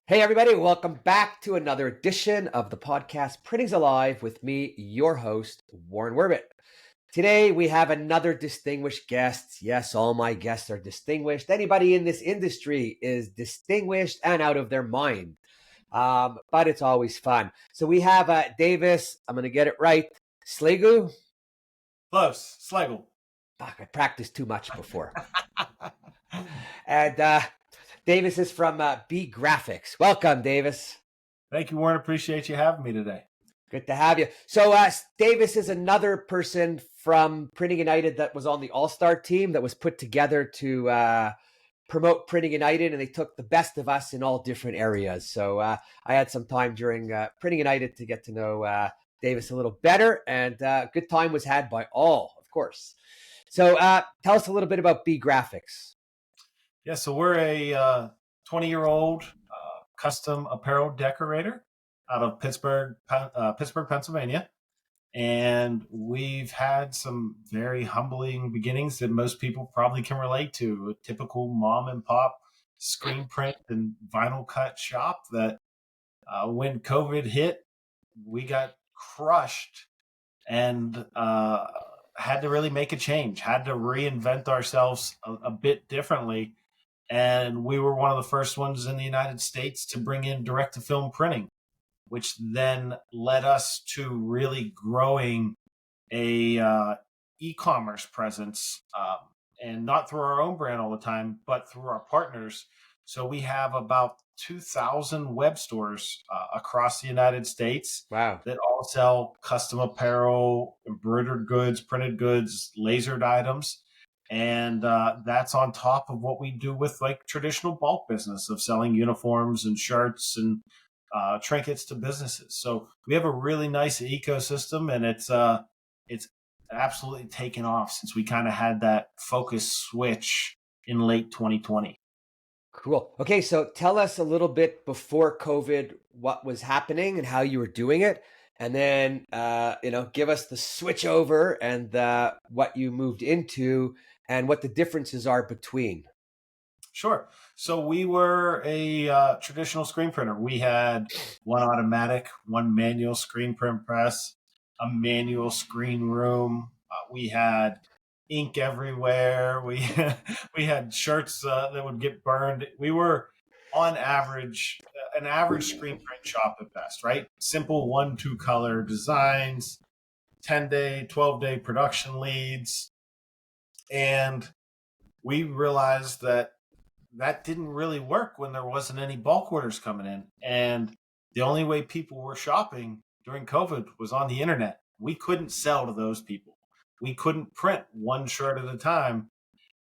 Hey, everybody, welcome back to another edition of the podcast Printing's Alive with me, your host, Warren Werbitt. Today, we have another distinguished guest. Yes, all my guests are distinguished. Anybody in this industry is distinguished and out of their mind. But it's always fun. So we have Davis, I'm going to get it right, Slagle. Close, Slagle. Fuck, I practiced too much before. And Davis is from BeeGraphix. Welcome, Davis. Thank you, Warren. Appreciate you having me today. Good to have you. So Davis is another person from Printing United that was on the All-Star team that was put together to promote Printing United, and they took the best of us in all different areas. So I had some time during Printing United to get to know Davis a little better, and good time was had by all, of course. So tell us a little bit about BeeGraphix. Yeah, so we're a 20-year-old custom apparel decorator out of Pittsburgh, Pennsylvania. And we've had some very humbling beginnings that most people probably can relate to. A typical mom and pop screen print and vinyl cut shop that when COVID hit, we got crushed and had to really make a change, had to reinvent ourselves a bit differently. And we were one of the first ones in the United States to bring in direct-to-film printing, which then led us to really growing a e-commerce presence, and not through our own brand all the time, but through our partners. So we have about 2,000 web stores across the United States. Wow. That all sell custom apparel, embroidered goods, printed goods, lasered items. And that's on top of what we do with like traditional bulk business of selling uniforms and shirts and trinkets to businesses. So we have a really nice ecosystem, and it's absolutely taken off since we kind of had that focus switch in late 2020. Cool. Okay, so tell us a little bit before COVID what was happening and how you were doing it, and then give us the switch over and what you moved into and what the differences are between. Sure. So we were a traditional screen printer. We had one automatic, one manual screen print press, a manual screen room. We had ink everywhere. We we had shirts that would get burned. We were on average an average screen print shop at best, right? Simple 1-2 color designs, 10-day, 12-day production leads. And we realized that didn't really work when there wasn't any bulk orders coming in. And the only way people were shopping during COVID was on the internet. We couldn't sell to those people. We couldn't print one shirt at a time.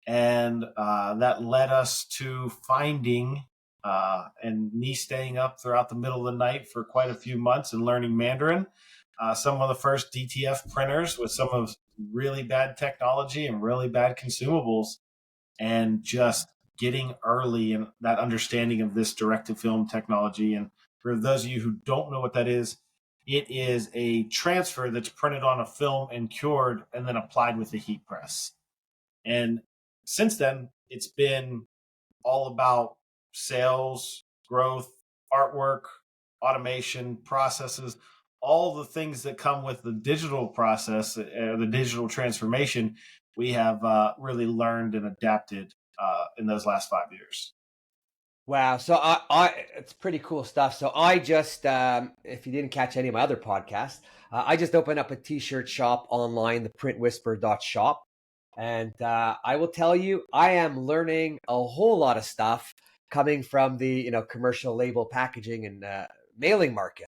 And that led us to finding and me staying up throughout the middle of the night for quite a few months and learning Mandarin. Some of the first DTF printers with some of really bad technology and really bad consumables, and just getting early in that understanding of this direct-to-film technology. And for those of you who don't know what that is, it is a transfer that's printed on a film and cured and then applied with a heat press. And since then, it's been all about sales, growth, artwork, automation, processes, all the things that come with the digital process, the digital transformation. We have really learned and adapted in those last 5 years. Wow. So it's pretty cool stuff. So I just, if you didn't catch any of my other podcasts, I just opened up a t-shirt shop online, the printwhisper.shop. And I will tell you, I am learning a whole lot of stuff coming from the, commercial label packaging and mailing market.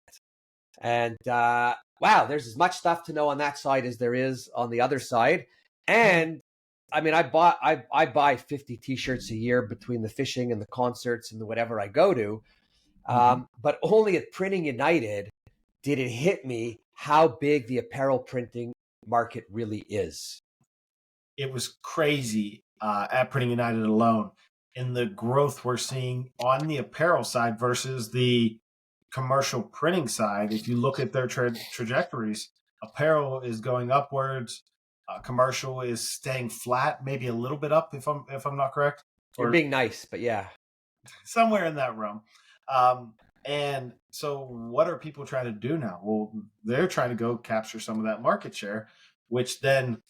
And wow, there's as much stuff to know on that side as there is on the other side. And I mean, I buy 50 t-shirts a year between the fishing and the concerts and the whatever I go to. But only at Printing United did it hit me how big the apparel printing market really is. It was crazy at Printing United alone, in the growth we're seeing on the apparel side versus the commercial printing side. If you look at their trajectories, apparel is going upwards. Commercial is staying flat, maybe a little bit up if I'm not correct. You're being nice, but yeah, somewhere in that realm. And so what are people trying to do now? Well, they're trying to go capture some of that market share, which then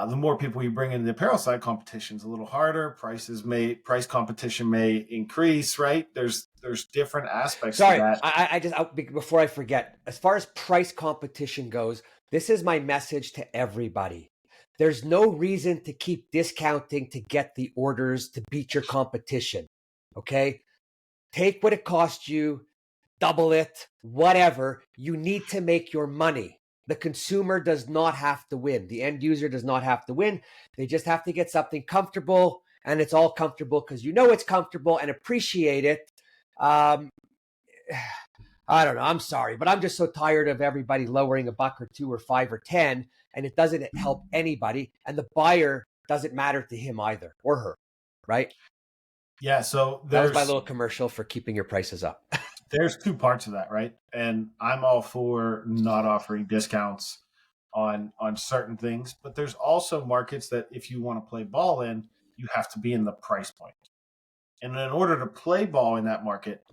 the more people you bring into the apparel side, competition's a little harder. Price competition may increase, right? There's different aspects to Sorry, that. before I forget, as far as price competition goes, this is my message to everybody. There's no reason to keep discounting to get the orders to beat your competition. Okay? Take what it costs you, double it, whatever. You need to make your money. The consumer does not have to win. The end user does not have to win. They just have to get something comfortable, and it's all comfortable because you know it's comfortable and appreciate it. Um, I don't know. I'm sorry, but I'm just so tired of everybody lowering a buck or two or five or 10, and it doesn't help anybody. And the buyer doesn't matter to him either or her, right? Yeah. So That was my little commercial for keeping your prices up. there's two parts of that, right? And I'm all for not offering discounts on certain things, but there's also markets that if you want to play ball in, you have to be in the price point. And in order to play ball in that market,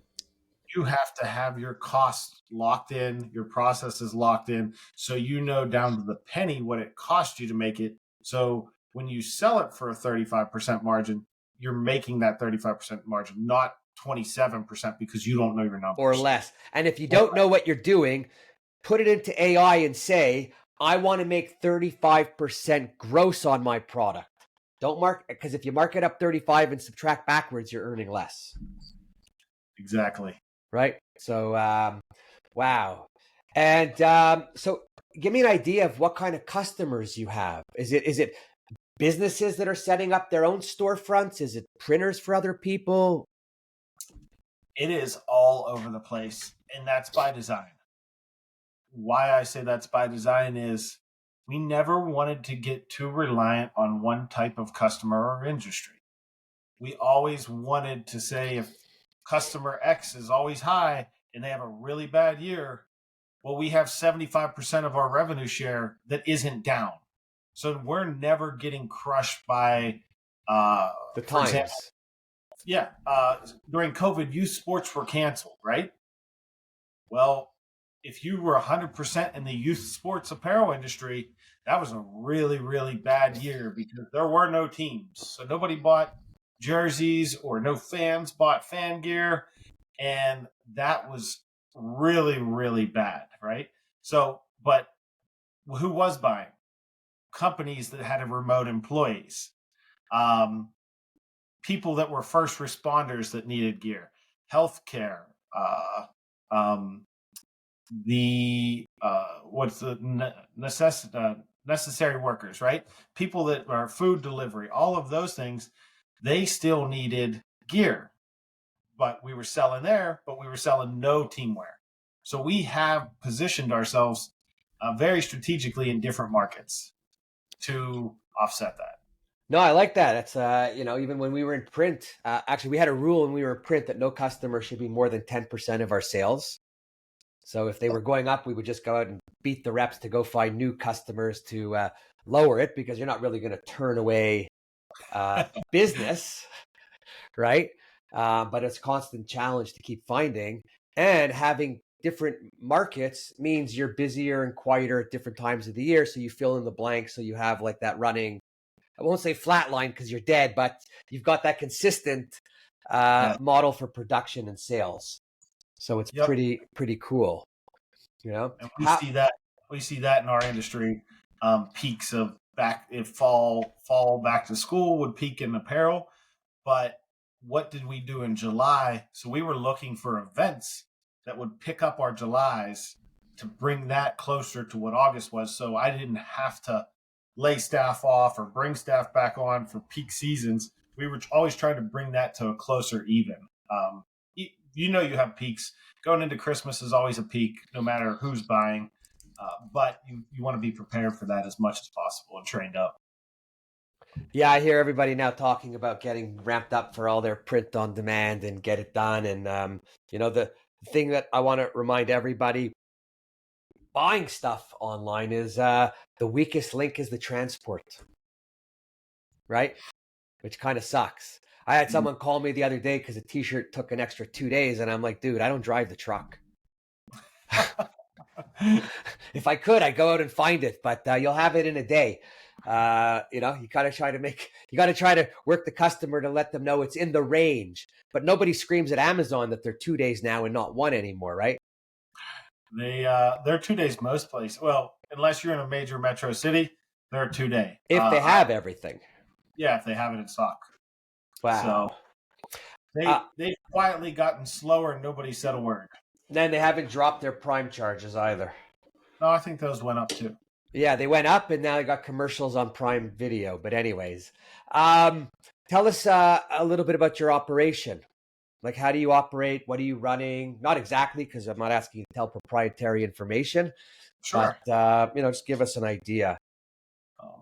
you have to have your costs locked in, your processes locked in, so you know down to the penny what it cost you to make it. So when you sell it for a 35% margin, you're making that 35% margin, not 27% because you don't know your numbers. Or less. And if you don't know what you're doing, put it into AI and say, I want to make 35% gross on my product. Don't mark, because if you mark it up 35 and subtract backwards, you're earning less. Exactly. Right? So, wow. And so give me an idea of what kind of customers you have. Is it businesses that are setting up their own storefronts? Is it printers for other people? It is all over the place, and that's by design. Why I say that's by design is we never wanted to get too reliant on one type of customer or industry. We always wanted to say if customer X is always high and they have a really bad year, well, we have 75% of our revenue share that isn't down. So we're never getting crushed by, The for example, times. during COVID, youth sports were canceled, right? Well, if you were 100% in the youth sports apparel industry, that was a really, really bad year because there were no teams. So nobody bought jerseys or no fans bought fan gear. And that was really, really bad, right? So, but who was buying? Companies that had remote employees, um, people that were first responders that needed gear, healthcare, um, the necessary workers, right? People that are food delivery, all of those things, they still needed gear. But we were selling there, but we were selling no teamwear. So we have positioned ourselves very strategically in different markets to offset that. No, I like that. It's even when we were in print, actually we had a rule when we were in print that no customer should be more than 10% of our sales. So if they were going up, we would just go out and beat the reps to go find new customers to lower it because you're not really going to turn away business, right? But it's a constant challenge to keep finding, and having different markets means you're busier and quieter at different times of the year. So you fill in the blanks. So you have like that running, I won't say flatline because you're dead, but you've got that consistent model for production and sales. So it's Yep. pretty cool, you know. And we see that in our industry. Peaks of back in fall back to school would peak in apparel. But what did we do in July? So we were looking for events that would pick up our Julys to bring that closer to what August was. So I didn't have to lay staff off or bring staff back on for peak seasons. We were always trying to bring that to a closer even. You have peaks. Going into Christmas is always a peak, no matter who's buying. But you want to be prepared for that as much as possible and trained up. Yeah, I hear everybody now talking about getting ramped up for all their print on demand and get it done. And, the thing that I want to remind everybody, buying stuff online is the weakest link is the transport, right? Which kind of sucks. I had someone call me the other day because a t-shirt took an extra 2 days, and I'm like, dude, I don't drive the truck. If I could, I'd go out and find it, but you'll have it in a day. You got to try to work the customer to let them know it's in the range. But nobody screams at Amazon that they're 2 days now and not one anymore, right? They're 2 days most places. Well, unless you're in a major metro city, they're 2 day. If they have everything. Yeah, if they have it in stock. Wow. So they've quietly gotten slower and nobody said a word. Then they haven't dropped their Prime charges either. No, I think those went up too. Yeah, they went up, and now they got commercials on Prime Video. But anyways, tell us a little bit about your operation. Like, how do you operate? What are you running? Not exactly, because I'm not asking you to tell proprietary information. Sure. But, just give us an idea.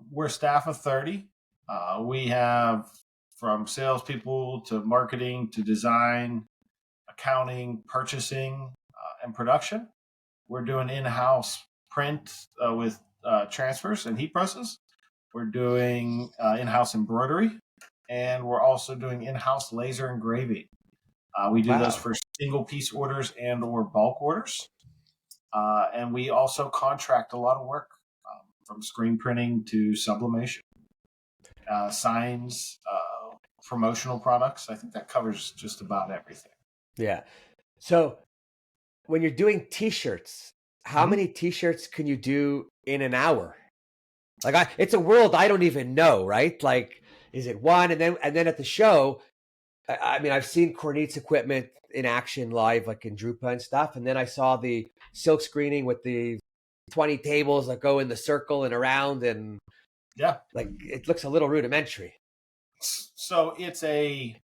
We're a staff of 30. We have from salespeople to marketing to design, accounting, purchasing, and production. We're doing in-house print with transfers and heat presses. We're doing in-house embroidery, and we're also doing in-house laser engraving. We do those for single piece orders and or bulk orders. And we also contract a lot of work from screen printing to sublimation, signs, promotional products. I think that covers just about everything. Yeah. So when you're doing t-shirts, how many t-shirts can you do in an hour? Like, it's a world I don't even know, right? Like, is it one? And then at the show, I mean, I've seen Kornit's equipment in action live, like in Drupa and stuff. And then I saw the silk screening with the 20 tables that go in the circle and around, and like, it looks a little rudimentary. So it's a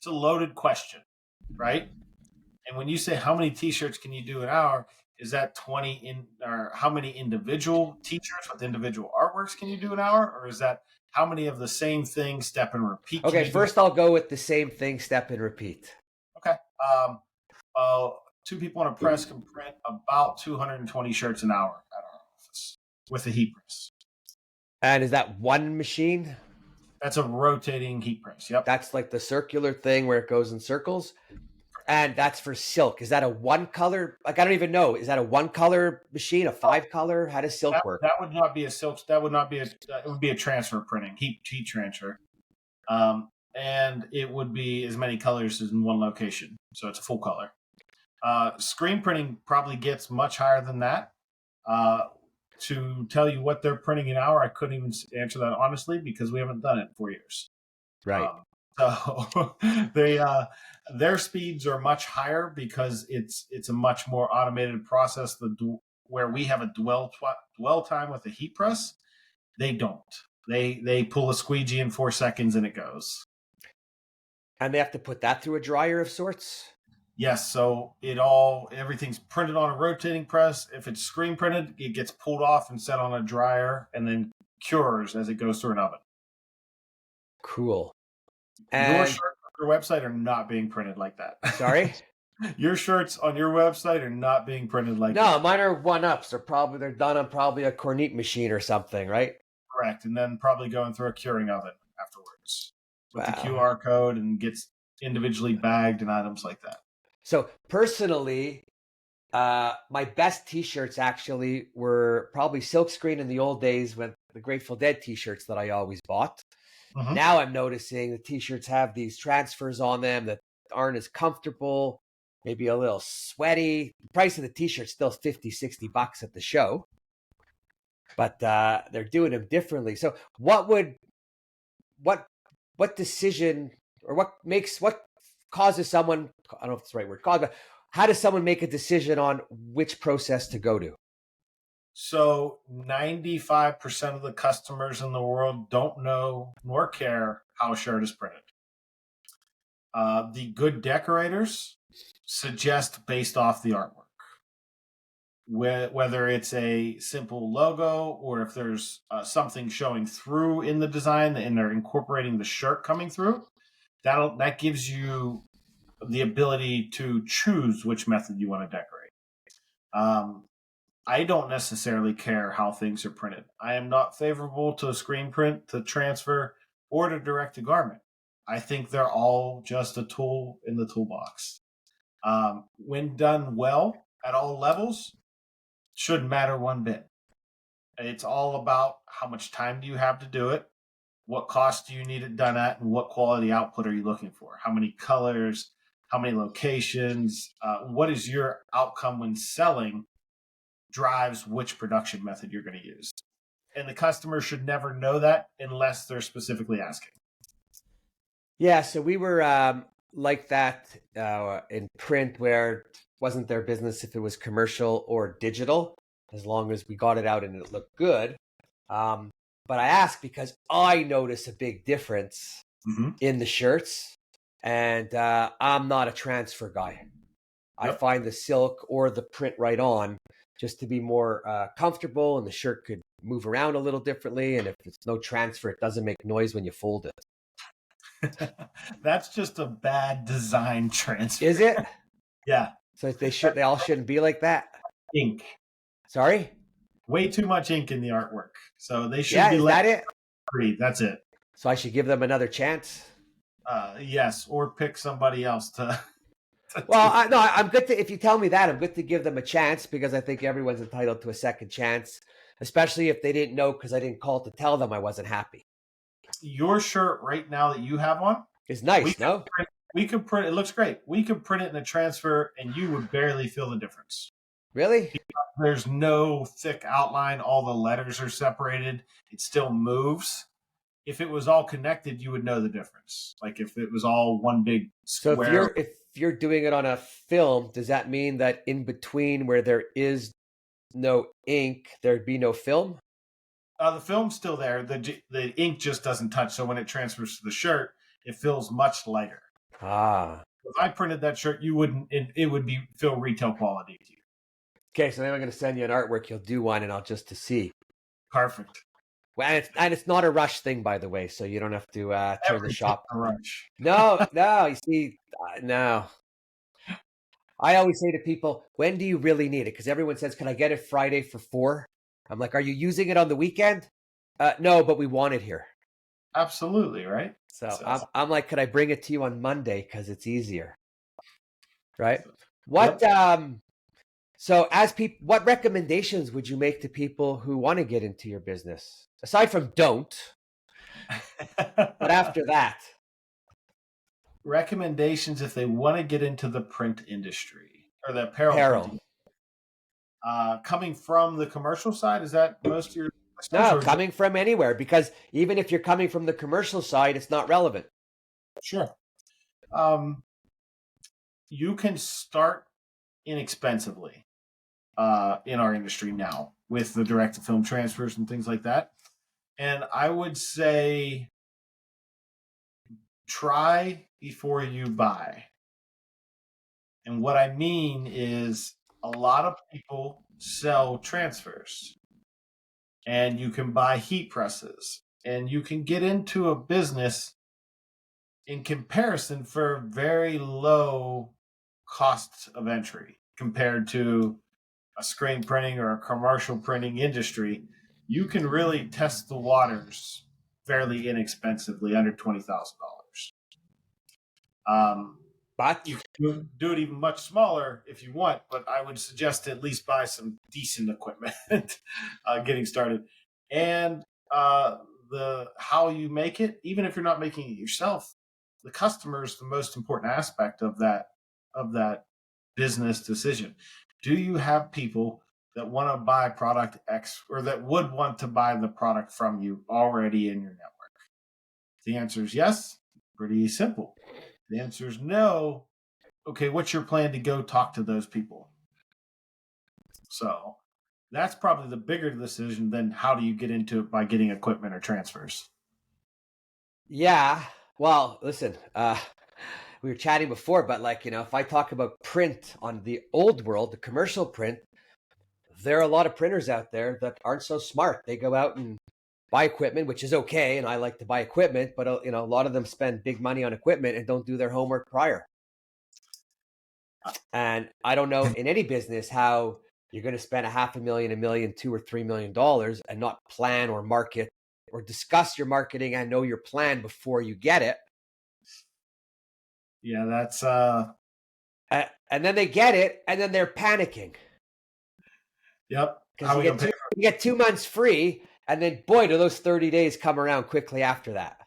loaded question, right? And when you say how many t-shirts can you do an hour, is that 20 or how many individual t-shirts with individual artworks can you do an hour? Or is that how many of the same thing, step and repeat? Okay, first I'll go with the same thing, step and repeat. Okay. Two people in a press can print about 220 shirts an hour at our office with a heat press. And is that one machine? That's a rotating heat press. Yep. That's like the circular thing where it goes in circles. And that's for silk. Is that a one color? Like, I don't even know. Is that a one color machine, a 5 color? How does silk work? That would not be a silk. That would not be it would be a transfer printing, heat transfer. And it would be as many colors as in one location. So it's a full color. Screen printing probably gets much higher than that. To tell you what they're printing an hour, I couldn't even answer that honestly because we haven't done it in 4 years. Right. So their speeds are much higher because it's a much more automated process. Where we have a dwell time with a heat press, they don't. They pull a squeegee in 4 seconds and it goes. And they have to put that through a dryer of sorts? Yes, so everything's printed on a rotating press. If it's screen printed, it gets pulled off and set on a dryer and then cures as it goes through an oven. Cool. And your shirts on your website are not being printed like that. Sorry? Your shirts on your website are not being printed like that. No, mine are one-ups. They're done on probably a Kornit machine or something, right? Correct, and then probably going through a curing oven afterwards with the QR code and gets individually bagged and items like that. So personally, my best t-shirts actually were probably silkscreen in the old days with the Grateful Dead t-shirts that I always bought. Mm-hmm. Now I'm noticing the t-shirts have these transfers on them that aren't as comfortable, maybe a little sweaty. The price of the t-shirt's still $50-$60 at the show, but they're doing them differently. So what decision, or what causes someone, I don't know if it's the right word, but how does someone make a decision on which process to go to? So 95% of the customers in the world don't know nor care how a shirt is printed. The good decorators suggest based off the artwork. Whether it's a simple logo or if there's something showing through in the design and they're incorporating the shirt coming through, that gives you the ability to choose which method you want to decorate. I don't necessarily care how things are printed. I am not favorable to a screen print, to transfer, or to direct a garment. I think they're all just a tool in the toolbox. When done well at all levels, shouldn't matter one bit. It's all about how much time do you have to do it, what cost do you need it done at, and what quality output are you looking for? How many colors, how many locations, what is your outcome when selling drives which production method you're going to use. And the customer should never know that unless they're specifically asking. Yeah, so we were like that in print, where it wasn't their business if it was commercial or digital, as long as we got it out and it looked good. But I ask because I notice a big difference in the shirts, and I'm not a transfer guy. I find the silk or the print right on just to be more comfortable, and the shirt could move around a little differently. And if it's no transfer, it doesn't make noise when you fold it. That's just a bad design transfer. Is it? Yeah. So they all shouldn't be like that. Ink. Sorry? Way too much ink in the artwork. So they should be is that it? Free. That's it. So I should give them another chance? Yes, or pick somebody else to well, I'm good to, if you tell me that, I'm good to give them a chance, because I think everyone's entitled to a second chance, especially if they didn't know because I didn't call to tell them I wasn't happy. Your shirt right now that you have on is nice, no? We could print it. It looks great. We could print it in a transfer and you would barely feel the difference. Really? There's no thick outline. All the letters are separated. It still moves. If it was all connected, you would know the difference. Like if it was all one big square. So if you're doing it on a film, does that mean that in between where there is no ink, there'd be no film? The film's still there. The ink just doesn't touch. So when it transfers to the shirt, it feels much lighter. Ah. If I printed that shirt, you wouldn't. It would feel retail quality to you. Okay, so then I'm going to send you an artwork. You'll do one, and I'll just to see. Perfect. Well, and it's not a rush thing, by the way, so you don't have to turn the shop. A rush. No. You see, no. I always say to people, when do you really need it? Because everyone says, "Can I get it Friday for 4?" I'm like, "Are you using it on the weekend?" No, but we want it here. Absolutely, right? So I'm like, "Could I bring it to you on Monday because it's easier?" Right? What? Yep. So what recommendations would you make to people who want to get into your business? Aside from don't, but after that. Recommendations if they want to get into the print industry or the apparel. Coming from the commercial side, is that most of your... No, coming from anywhere, because even if you're coming from the commercial side, it's not relevant. Sure. You can start inexpensively in our industry now with the direct-to-film transfers and things like that. And I would say try before you buy. And what I mean is a lot of people sell transfers. And you can buy heat presses. And you can get into a business in comparison for very low costs of entry compared to a screen printing or a commercial printing industry. You can really test the waters fairly inexpensively, under $20,000. But you can do it even much smaller if you want, but I would suggest to at least buy some decent equipment getting started. And how you make it, even if you're not making it yourself, the customer is the most important aspect of that business decision. Do you have people that want to buy product X, or that would want to buy the product from you already in your network? The answer is yes. Pretty simple. The answer is no. Okay, what's your plan to go talk to those people? So that's probably the bigger decision than how do you get into it by getting equipment or transfers. Yeah. Well, listen, we were chatting before, but if I talk about print on the old world, the commercial print, there are a lot of printers out there that aren't so smart. They go out and buy equipment, which is okay, and I like to buy equipment, but a lot of them spend big money on equipment and don't do their homework prior. And I don't know in any business how you're going to spend $500,000, $1 million, $2 or $3 million and not plan or market or discuss your marketing and know your plan before you get it. Yeah, that's And then they get it, and then they're panicking yep. because How are we gonna pay you get 2 months free, and then boy, do those 30 days come around quickly after that.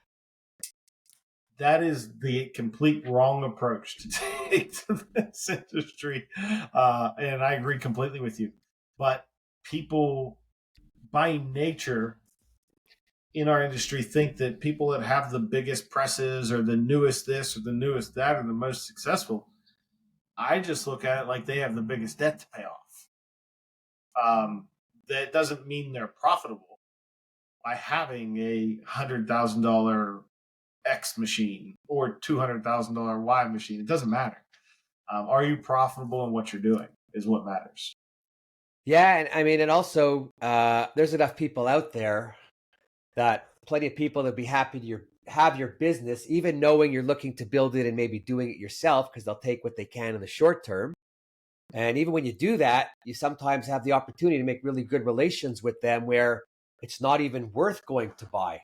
that is the complete wrong approach to take to this industry. And I agree completely with you. But people, by nature, in our industry, think that people that have the biggest presses or the newest this or the newest that are the most successful. I just look at it like they have the biggest debt to pay off. That doesn't mean they're profitable by having $100,000 X machine or $200,000 Y machine. It doesn't matter. Are you profitable in what you're doing is what matters. Yeah, and I mean, and also there's enough people out there that plenty of people that be happy to have your business, even knowing you're looking to build it and maybe doing it yourself because they'll take what they can in the short term. And even when you do that, you sometimes have the opportunity to make really good relations with them where it's not even worth going to buy,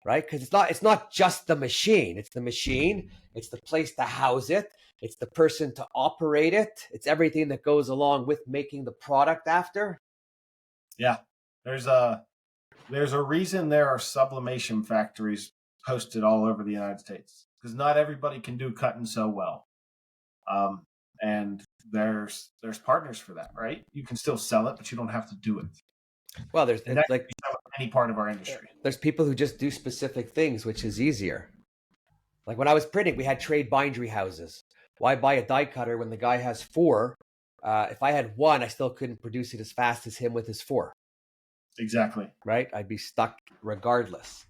right? Because it's not just the machine. It's the machine. It's the place to house it. It's the person to operate it. It's everything that goes along with making the product after. Yeah, there's a reason there are sublimation factories posted all over the United States because not everybody can do cut and sew well. And there's partners for that, right? You can still sell it, but you don't have to do it. Well, there's And that like any part of our industry. there's people who just do specific things, which is easier. Like when I was printing, we had trade bindery houses. Why buy a die cutter when the guy has four? If I had one, I still couldn't produce it as fast as him with his four. Exactly. Right? I'd be stuck regardless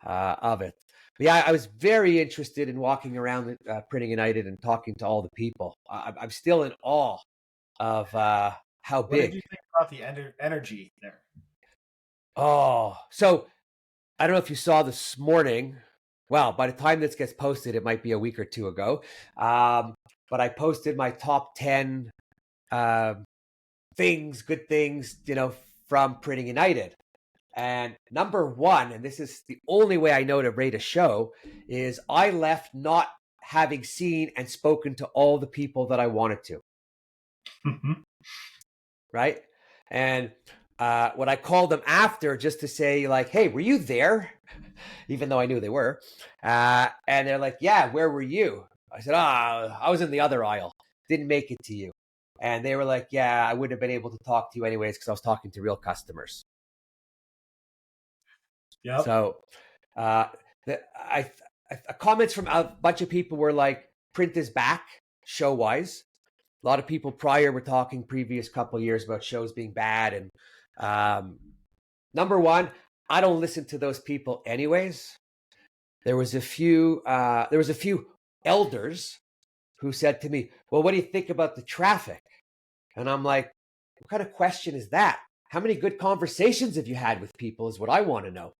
of it. But yeah, I was very interested in walking around Printing United and talking to all the people. I'm still in awe of how What big. did you think about the energy there? Oh, so I don't know if you saw this morning. Well, by the time this gets posted, it might be a week or two ago. But I posted my top 10 good things, from Printing United. And number one, and this is the only way I know to rate a show, is I left not having seen and spoken to all the people that I wanted to. Right? And when I called them after just to say, like, hey, were you there? Even though I knew they were. And they're like, yeah, where were you? I said, I was in the other aisle. Didn't make it to you. And they were like, yeah, I wouldn't have been able to talk to you anyways because I was talking to real customers. Yep. So comments from a bunch of people were like, print is back show-wise. A lot of people prior were talking previous couple of years about shows being bad. And number one, I don't listen to those people anyways. There was a few elders who said to me, well, what do you think about the traffic? And I'm like, what kind of question is that? How many good conversations have you had with people is what I want to know.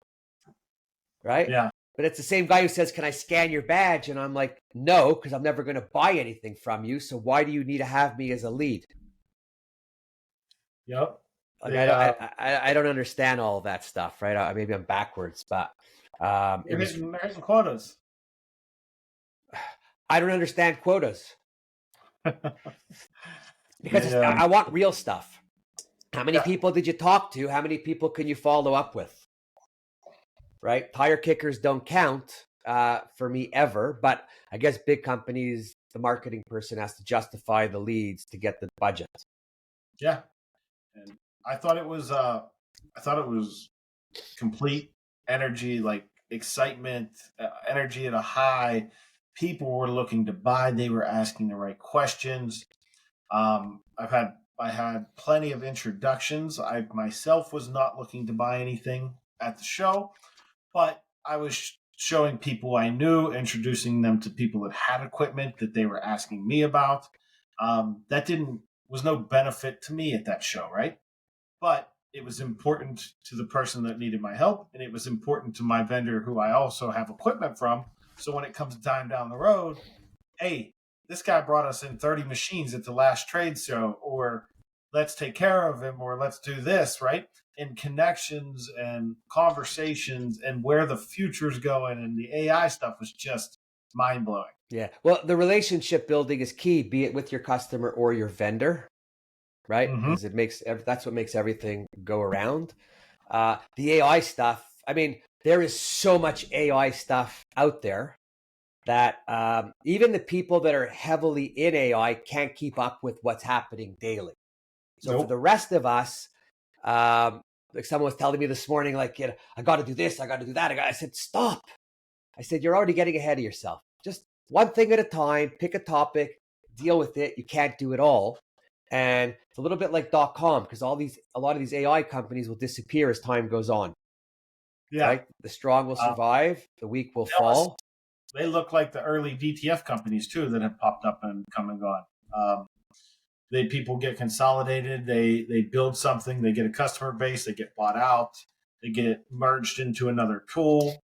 Right? Yeah. But it's the same guy who says, can I scan your badge? And I'm like, no, because I'm never going to buy anything from you. So why do you need to have me as a lead? Yep. Like, I don't understand all of that stuff, right? Maybe I'm backwards, but you're hitting quotas. I don't understand quotas because I want real stuff. How many people did you talk to? How many people can you follow up with? Right? Tire kickers don't count for me ever, but I guess big companies, the marketing person has to justify the leads to get the budget. Yeah. And I thought it was complete energy, like excitement, energy at a high. People were looking to buy. They were asking the right questions. I had plenty of introductions. I myself was not looking to buy anything at the show, but I was showing people I knew, introducing them to people that had equipment that they were asking me about. That was no benefit to me at that show, right? But it was important to the person that needed my help, and it was important to my vendor who I also have equipment from. So when it comes time down the road, hey, this guy brought us in 30 machines at the last trade show, or let's take care of him, or let's do this, right? And connections and conversations and where the future's going and the AI stuff was just mind blowing. Yeah. Well, the relationship building is key, be it with your customer or your vendor, right? Mm-hmm. Because that's what makes everything go around. The AI stuff, I mean, there is so much AI stuff out there that even the people that are heavily in AI can't keep up with what's happening daily. So for Nope. the rest of us, like someone was telling me this morning, like, you know, I got to do this, I got to do that. I said, stop. I said, you're already getting ahead of yourself. Just one thing at a time, pick a topic, deal with it. You can't do it all. And it's a little bit like .com because a lot of these AI companies will disappear as time goes on, Yeah. right? The strong will survive, the weak will fall. They look like the early DTF companies too that have popped up and come and gone. People get consolidated. They build something. They get a customer base. They get bought out. They get merged into another tool.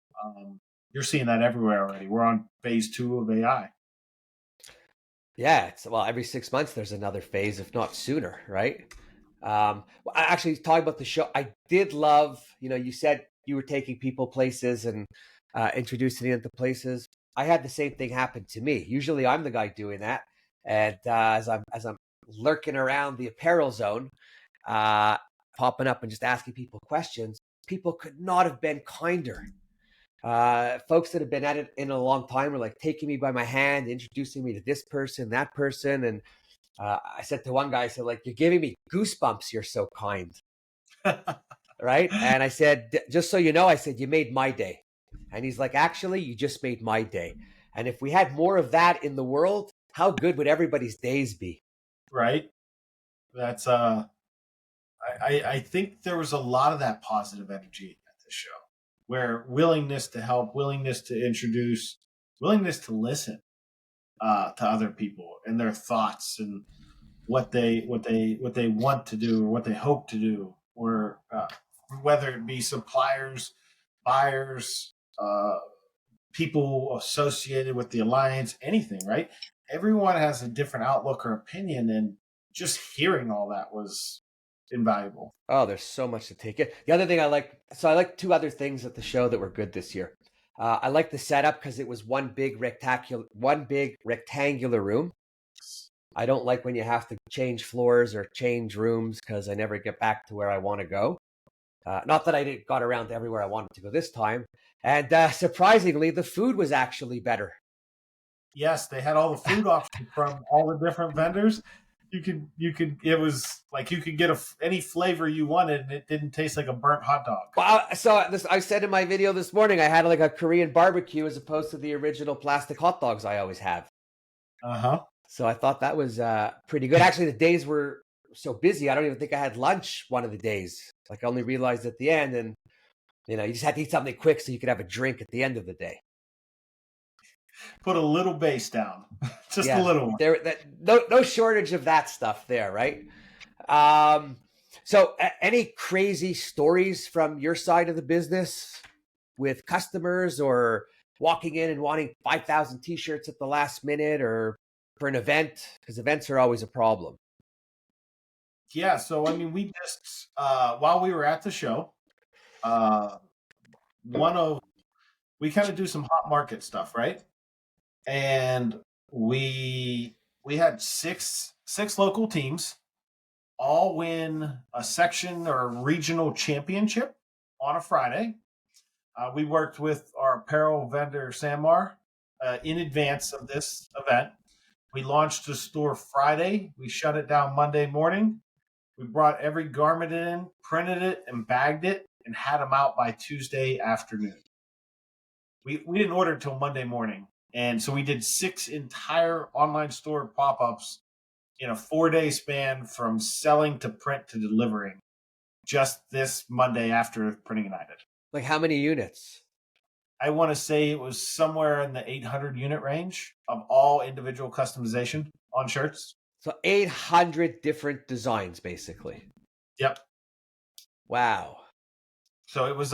You're seeing that everywhere already. We're on phase 2 of AI. Yeah, every 6 months there's another phase, if not sooner, right? I actually talking about the show. I did love, you know, you said you were taking people places and introducing them to places. I had the same thing happen to me. Usually, I'm the guy doing that, and as I'm lurking around the apparel zone, popping up and just asking people questions, people could not have been kinder. Folks that have been at it in a long time were like taking me by my hand, introducing me to this person, that person, and I said to one guy, I said, like, you're giving me goosebumps. You're so kind. Right. And I said, just so you know, I said, you made my day. And he's like, actually, you just made my day. And if we had more of that in the world, how good would everybody's days be? Right. That's I think there was a lot of that positive energy at the show where willingness to help, willingness to introduce, willingness to listen to other people and their thoughts and what they want to do or what they hope to do, or whether it be suppliers, buyers, people associated with the alliance, anything, right? Everyone has a different outlook or opinion, and just hearing all that was invaluable. Oh, there's so much to take it. The other thing I like two other things at the show that were good this year. I like the setup because it was one big rectangular room. I don't like when you have to change floors or change rooms because I never get back to where I want to go. Not that I got around to everywhere I wanted to go this time. And surprisingly, the food was actually better. Yes, they had all the food options from all the different vendors. It was like you could get any flavor you wanted, and it didn't taste like a burnt hot dog. Well, I said in my video this morning, I had like a Korean barbecue as opposed to the original plastic hot dogs I always have. Uh-huh. So I thought that was pretty good. Actually, the days were so busy, I don't even think I had lunch one of the days. Like I only realized at the end, and you know, you just had to eat something quick so you could have a drink at the end of the day. Put a little base down, just a little one. No shortage of that stuff there, right? So any crazy stories from your side of the business with customers or walking in and wanting 5,000 t-shirts at the last minute or for an event? Because events are always a problem. Yeah, so I mean, we just while we were at the show, we kind of do some hot market stuff, right? And we had six local teams all win a section or regional championship on a Friday. We worked with our apparel vendor Samar in advance of this event. We launched the store Friday. We shut it down Monday morning. We brought every garment in, printed it, and bagged it, and had them out by Tuesday afternoon. We didn't order until Monday morning. And so we did 6 entire online store pop-ups in a 4-day span from selling to print to delivering just this Monday after Printing United. Like how many units? I want to say it was somewhere in the 800 unit range of all individual customization on shirts. So 800 different designs, basically. Yep. Wow. So it was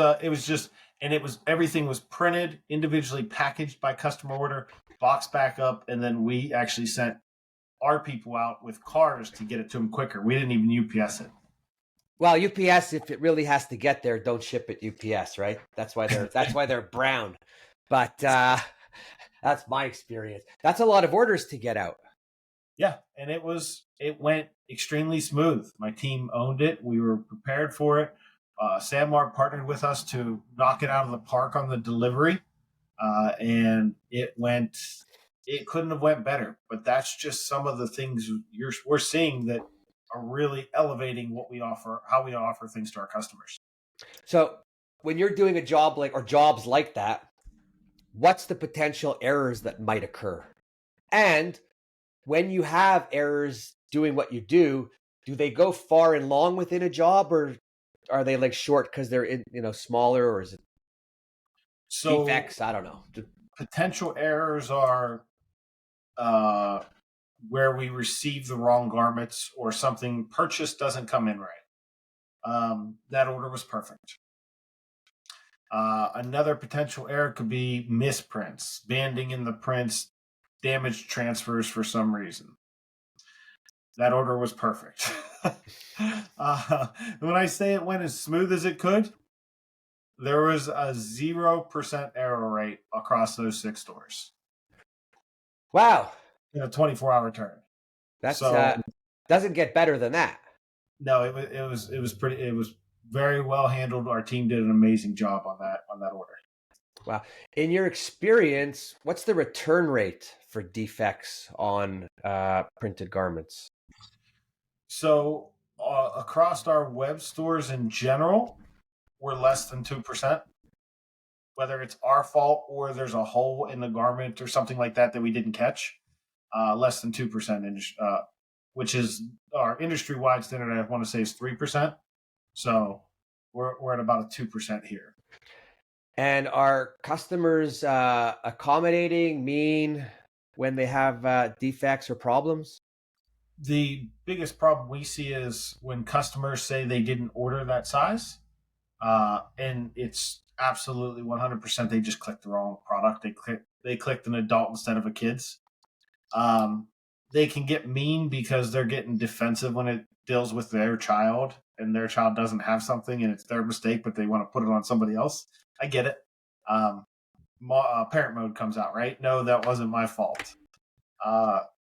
just, and everything was printed, individually packaged by customer order, boxed back up, and then we actually sent our people out with cars to get it to them quicker. We didn't even UPS it. Well, UPS, if it really has to get there, don't ship it UPS, right? That's why they're brown. But That's my experience. That's a lot of orders to get out. Yeah, and it went extremely smooth. My team owned it. We were prepared for it. Sandmar partnered with us to knock it out of the park on the delivery, and it went. It couldn't have went better. But that's just some of the things we're seeing that are really elevating what we offer, how we offer things to our customers. So when you're doing a job like, or jobs like that, what's the potential errors that might occur? And when you have errors doing what you do they go far and long within a job, or are they like short because they're in, smaller, or is it defects? I don't know. Potential errors are where we receive the wrong garments or something purchased doesn't come in right. That order was perfect. Another potential error could be misprints, banding in the prints, damaged transfers for some reason. That order was perfect. When I say it went as smooth as it could, there was a 0% error rate across those 6 stores. Wow. In a 24-hour turn. That's doesn't get better than that. No, it was very well handled. Our team did an amazing job on that order. Wow. In your experience, what's the return rate for defects on printed garments? So across our web stores in general, we're less than 2%. Whether it's our fault or there's a hole in the garment or something like that we didn't catch, less than 2%, which is our industry-wide standard. I want to say is 3%. So we're at about a 2% here. And are customers accommodating, mean when they have defects or problems? The biggest problem we see is when customers say they didn't order that size, and it's absolutely 100% they just clicked the wrong product. They clicked an adult instead of a kid's. They can get mean because they're getting defensive when it deals with their child, and their child doesn't have something and it's their mistake, but they want to put it on somebody else. I get it. Parent mode comes out, right? No, that wasn't my fault.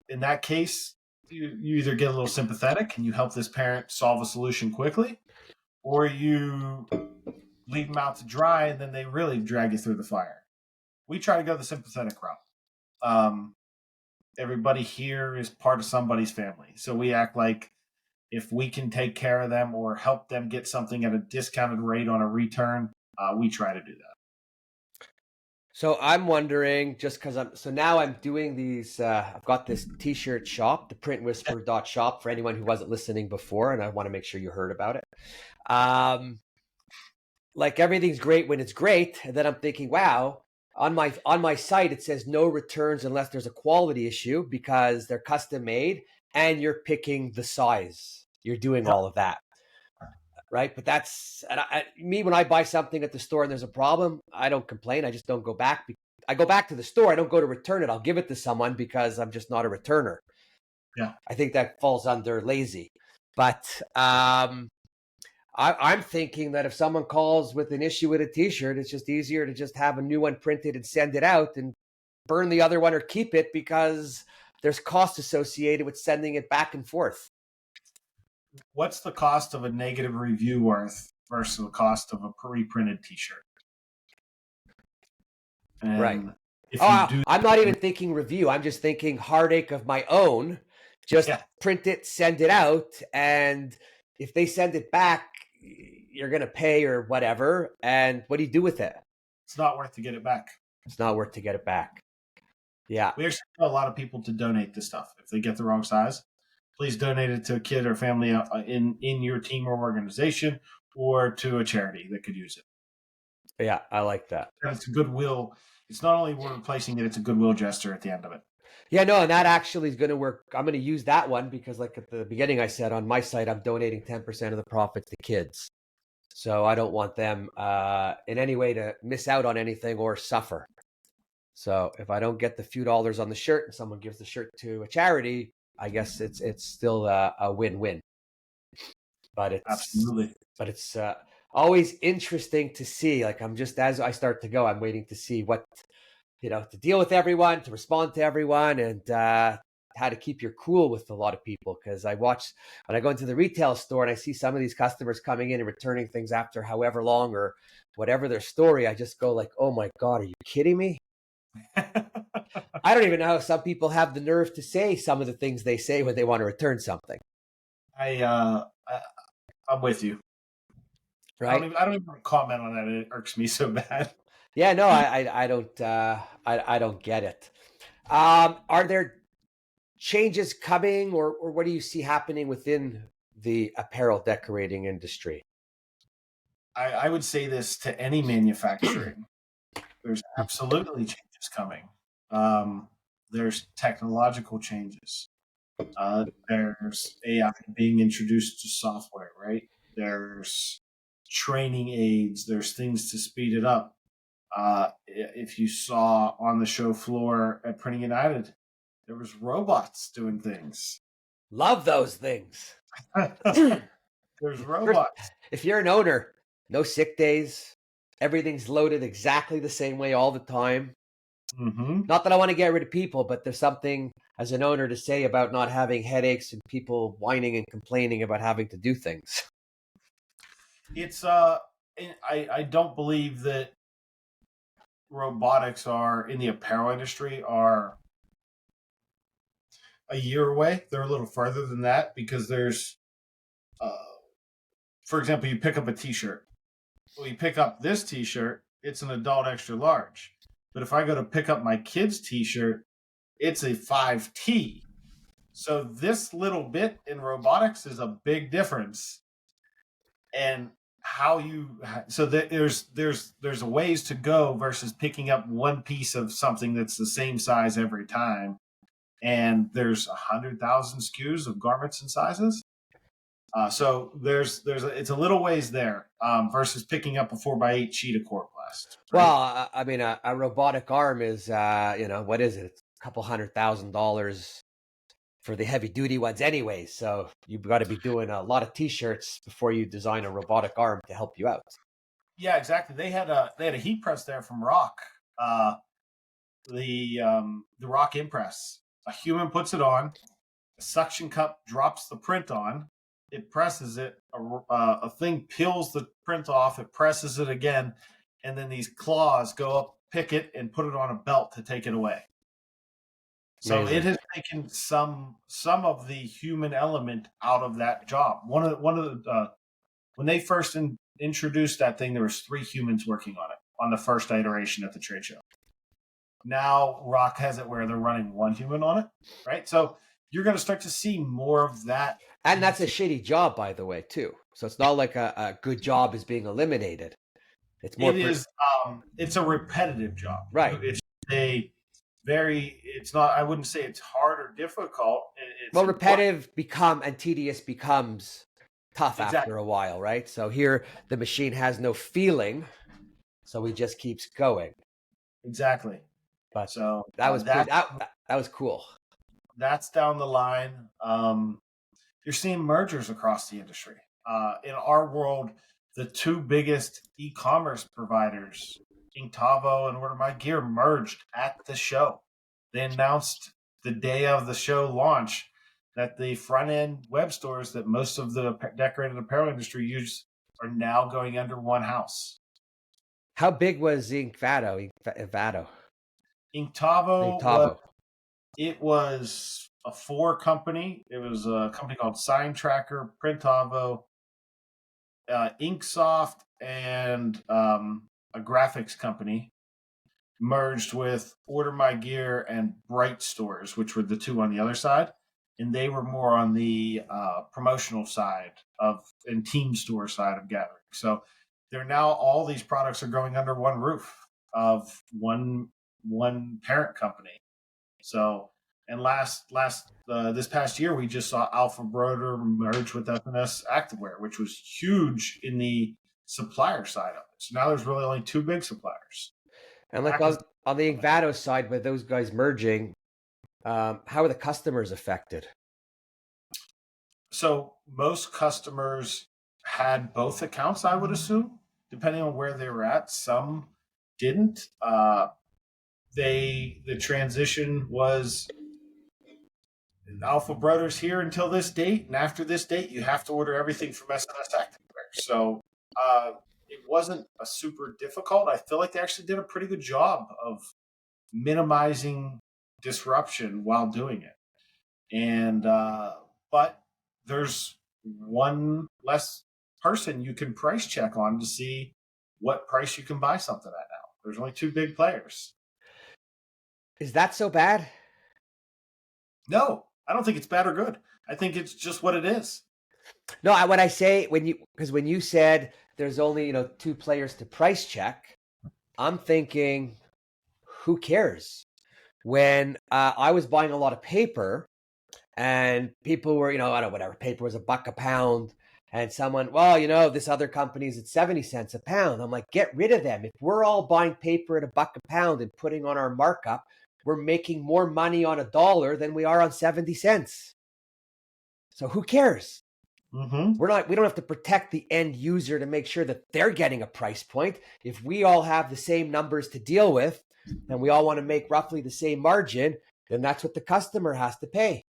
In that case, you either get a little sympathetic and you help this parent solve a solution quickly, or you leave them out to dry and then they really drag you through the fire. We try to go the sympathetic route. Everybody here is part of somebody's family. So we act like if we can take care of them or help them get something at a discounted rate on a return, we try to do that. So I'm wondering, just because now I'm doing these, I've got this t-shirt shop, the printwhisper.shop, for anyone who wasn't listening before, and I want to make sure you heard about it. Like everything's great when it's great. And then I'm thinking, wow, on my site, it says no returns unless there's a quality issue because they're custom made and you're picking the size. You're doing all of that. Right. But that's me. When I buy something at the store and there's a problem, I don't complain. I just don't go back. I go back to the store. I don't go to return it. I'll give it to someone because I'm just not a returner. Yeah. I think that falls under lazy. But I'm thinking that if someone calls with an issue with a t-shirt, it's just easier to just have a new one printed and send it out and burn the other one or keep it because there's cost associated with sending it back and forth. What's the cost of a negative review worth versus the cost of a pre-printed t-shirt? And right. I'm not even thinking review. I'm just thinking heartache of my own. Just print it, send it out. And if they send it back, you're going to pay or whatever. And what do you do with it? It's not worth to get it back. It's not worth to get it back. Yeah. We actually tell a lot of people to donate this stuff. If they get the wrong size, please donate it to a kid or family in your team or organization, or to a charity that could use it. Yeah, I like that. It's a goodwill. It's not only we're replacing it, it's a goodwill gesture at the end of it. Yeah, no, and that actually is going to work. I'm going to use that one because like at the beginning I said on my site, I'm donating 10% of the profits to kids. So I don't want them in any way to miss out on anything or suffer. So if I don't get the few dollars on the shirt and someone gives the shirt to a charity, I guess it's still a win-win. But it's absolutely. But it's always interesting to see. Like I'm just as I start to go, I'm waiting to see what to deal with everyone, to respond to everyone, and how to keep your cool with a lot of people. Because I watch when I go into the retail store and I see some of these customers coming in and returning things after however long or whatever their story, I just go like, oh my God, are you kidding me? I don't even know how some people have the nerve to say some of the things they say when they want to return something. I'm with you. Right? I don't even comment on that. It irks me so bad. Yeah, no, I don't I don't get it. Are there changes coming, or what do you see happening within the apparel decorating industry? I would say this to any manufacturing. There's absolutely changes coming. There's technological changes. There's AI being introduced to software, right? There's training aids. There's things to speed it up. If you saw on the show floor at Printing United, there was robots doing things. Love those things. There's robots. If you're an owner, no sick days. Everything's loaded exactly the same way all the time. Mm-hmm. Not that I want to get rid of people, but there's something as an owner to say about not having headaches and people whining and complaining about having to do things. It's I don't believe that robotics are in the apparel industry are a year away. They're a little further than that because there's, for example, you pick up a T-shirt. Well, you pick up this T-shirt, it's an adult extra large. But if I go to pick up my kid's T-shirt, it's a 5T. So this little bit in robotics is a big difference. And how you so there's a ways to go versus picking up one piece of something that's the same size every time. And there's 100,000 SKUs of garments and sizes. So it's a little ways there versus picking up a 4x8 sheet of Coroplast. Right? Well, I mean, a robotic arm is, what is it? It's a couple $100,000 for the heavy duty ones anyway. So you've got to be doing a lot of T-shirts before you design a robotic arm to help you out. Yeah, exactly. They had a heat press there from Rock, the Rock Impress. A human puts it on, a suction cup drops the print on, it presses it, a thing peels the print off, it presses it again, and then these claws go up, pick it, and put it on a belt to take it away. So Amazing. It has taken some of the human element out of that job. One of the when they first introduced that thing, there was 3 humans working on it on the first iteration at the trade show. Now Rock has it where they're running 1 human on it, right? So you're going to start to see more of that. And that's a shitty job, by the way, too. So it's not like a good job is being eliminated. It's it's a repetitive job. Right. It's not, I wouldn't say it's hard or difficult. Repetitive and tedious becomes tough after a while, right? So here the machine has no feeling, so he just keeps going. Exactly. But so that was cool. That's down the line. You're seeing mergers across the industry. In our world, the 2 biggest e-commerce providers, Inktovo and Order My Gear, merged at the show. They announced the day of the show launch that the front-end web stores that most of the decorated apparel industry use are now going under one house. How big was Inktovo? Inktovo. It was a 4 company. It was a company called Sign Tracker, Printovo, Inksoft, and a graphics company merged with Order My Gear and Bright Stores, which were the 2 on the other side. And they were more on the promotional side and team store side of gathering. So they're now, all these products are going under one roof of one parent company. So, and this past year, we just saw Alpha Broder merge with FNS Activewear, which was huge in the supplier side of it. So now there's really only 2 big suppliers. And like on the Inkvato side, with those guys merging, how are the customers affected? So most customers had both accounts, I would assume, depending on where they were at. Some didn't. the transition was Alpha Brothers here until this date, and after this date, you have to order everything from SNS Activewear. So it wasn't a super difficult. I feel like they actually did a pretty good job of minimizing disruption while doing it. And but there's one less person you can price check on to see what price you can buy something at now. There's only two big players. Is that so bad? No, I don't think it's bad or good. I think it's just what it is. No, when I say when you said there's only two players to price check, I'm thinking, who cares? When I was buying a lot of paper, and people were, I don't know, whatever, paper was $1 a pound, and someone, well, this other company's at 70 cents a pound. I'm like, get rid of them. If we're all buying paper at $1 a pound and putting on our markup, we're making more money on $1 than we are on 70 cents. So who cares? Mm-hmm. We don't have to protect the end user to make sure that they're getting a price point. If we all have the same numbers to deal with, and we all want to make roughly the same margin, then that's what the customer has to pay.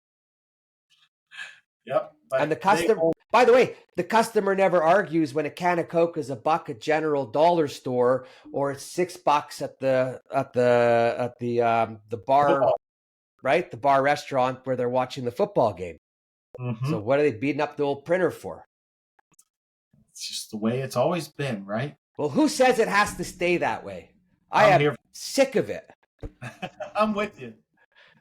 Yep. And the customer, by the way, the customer never argues when a can of Coke is $1 at General Dollar Store, or it's $6 at the bar, right? The bar restaurant where they're watching the football game. Mm-hmm. So what are they beating up the old printer for? It's just the way it's always been, right? Well, who says it has to stay that way? I am sick of it. I'm with you.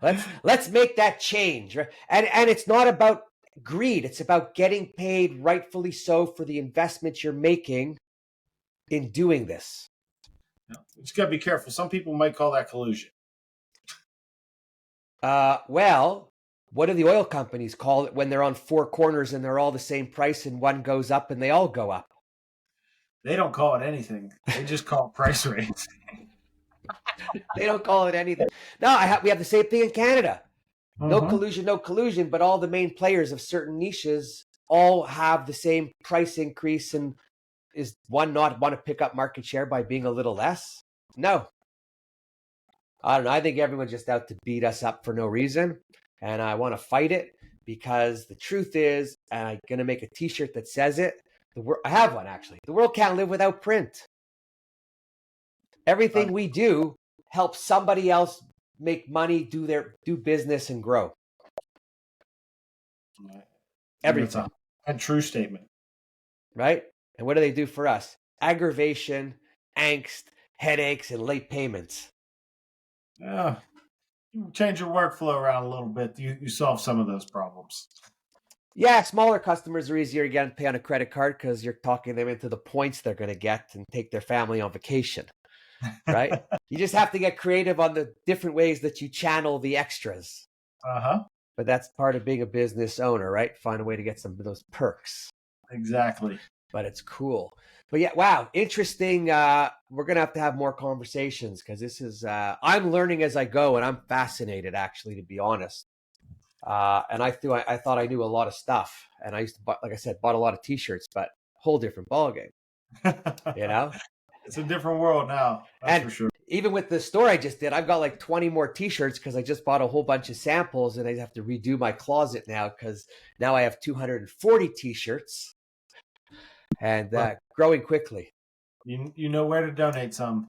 Let's make that change, right? And it's not about greed. It's about getting paid rightfully so for the investment you're making in doing this. You just got to be careful. Some people might call that collusion. Well, what do the oil companies call it when they're on four corners and they're all the same price and one goes up and they all go up? They don't call it anything. They just call it price rates. They don't call it anything. No, we have the same thing in Canada. No collusion, but all the main players of certain niches all have the same price increase. And is one not want to pick up market share by being a little less? No. I don't know. I think everyone's just out to beat us up for no reason. And I want to fight it because the truth is, and I'm going to make a t-shirt that says it. I have one, actually. The world can't live without print. Everything we do helps somebody else make money, do business, and grow. Everything. That's a true statement. Right? And what do they do for us? Aggravation, angst, headaches, and late payments. Yeah. You change your workflow around a little bit. You solve some of those problems. Yeah, smaller customers are easier to pay on a credit card because you're talking them into the points they're going to get and take their family on vacation. Right? You just have to get creative on the different ways that you channel the extras. But that's part of being a business owner, right? Find a way to get some of those perks. Exactly. But it's cool. But yeah, wow, interesting. We're going to have more conversations because this is, I'm learning as I go and I'm fascinated, actually, to be honest. And I thought I knew a lot of stuff. And I used to, like I said, bought a lot of t-shirts, but whole different ballgame. It's a different world now. That's for sure. Even with the store I just did, I've got like 20 more t-shirts because I just bought a whole bunch of samples and I have to redo my closet now because now I have 240 t-shirts and growing quickly. You know where to donate some.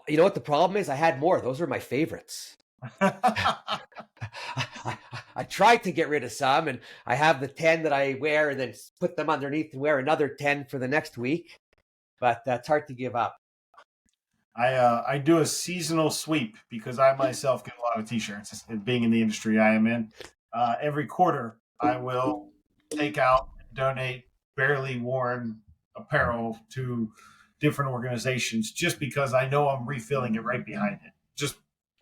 You know what the problem is? I had more. Those are my favorites. I tried to get rid of some and I have the 10 that I wear and then put them underneath and wear another 10 for the next week. But that's hard to give up. I do a seasonal sweep because I myself get a lot of t-shirts. Being in the industry I am in, every quarter I will take out and donate barely worn apparel to different organizations just because I know I'm refilling it right behind it. Just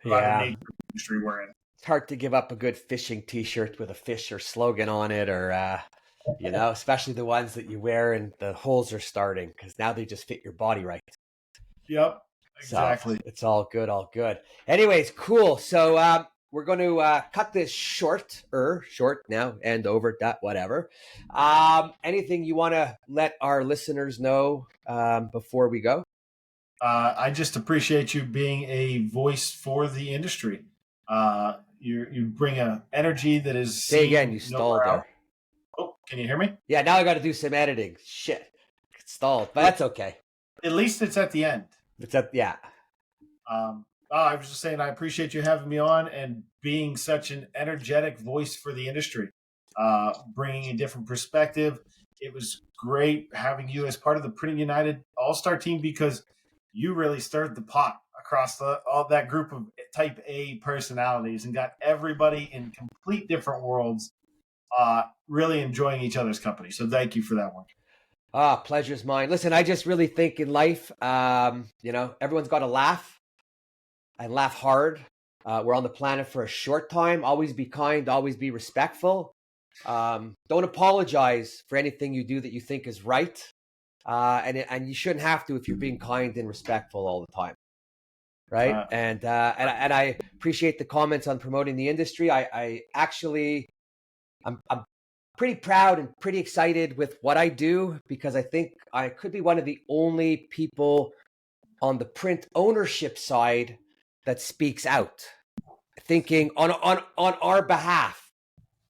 by the nature of the industry we're in. It's hard to give up a good fishing t-shirt with a fish or slogan on it or especially the ones that you wear and the holes are starting because now they just fit your body right. Yep, exactly. So it's all good. Anyways, cool. So we're going to cut this short now, and over, whatever. Anything you want to let our listeners know before we go? I just appreciate you being a voice for the industry. You bring a energy that is Say again, seen you stalled nowhere else. there. Oh, can you hear me? Yeah, now I got to do some editing. Shit, it stalled, but that's okay. At least it's at the end. It's up, yeah. I was just saying, I appreciate you having me on and being such an energetic voice for the industry, bringing a different perspective. It was great having you as part of the Printing United All Star team because you really stirred the pot across all that group of Type A personalities and got everybody in complete different worlds, really enjoying each other's company. So thank you for that one. Pleasure's mine. Listen, I just really think in life, everyone's got to laugh and laugh hard. We're on the planet for a short time. Always be kind, always be respectful. Don't apologize for anything you do that you think is right. And you shouldn't have to if you're being kind and respectful all the time. Right. And I appreciate the comments on promoting the industry. I'm pretty proud and pretty excited with what I do because I think I could be one of the only people on the print ownership side that speaks out, thinking on our behalf,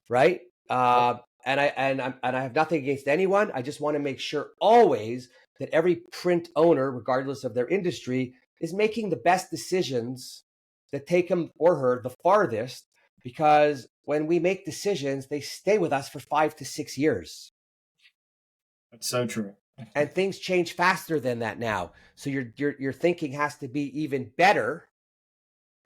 right? And I have nothing against anyone. I just want to make sure always that every print owner, regardless of their industry, is making the best decisions that take him or her the farthest, because when we make decisions, they stay with us for 5 to 6 years. That's so true. And things change faster than that now. So your thinking has to be even better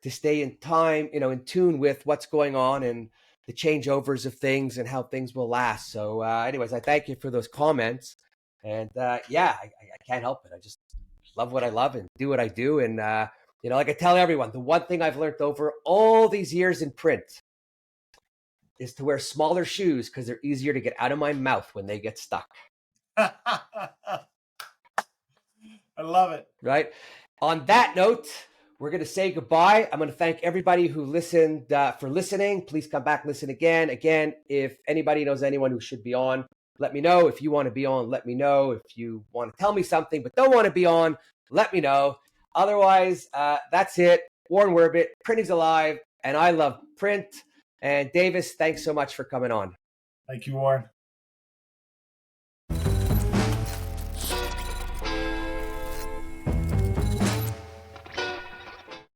to stay in time, in tune with what's going on and the changeovers of things and how things will last. So anyways, I thank you for those comments. And I can't help it. I just love what I love and do what I do. And, like I tell everyone, the one thing I've learned over all these years in print is to wear smaller shoes because they're easier to get out of my mouth when they get stuck. I love it. Right. On that note, we're going to say goodbye. I'm going to thank everybody who listened for listening. Please come back, listen again. Again, if anybody knows anyone who should be on, let me know. If you want to be on, let me know. If you want to tell me something but don't want to be on, let me know. Otherwise, that's it. Warren Werbitt, printing's alive, and I love print. And Davis, thanks so much for coming on. Thank you, Warren.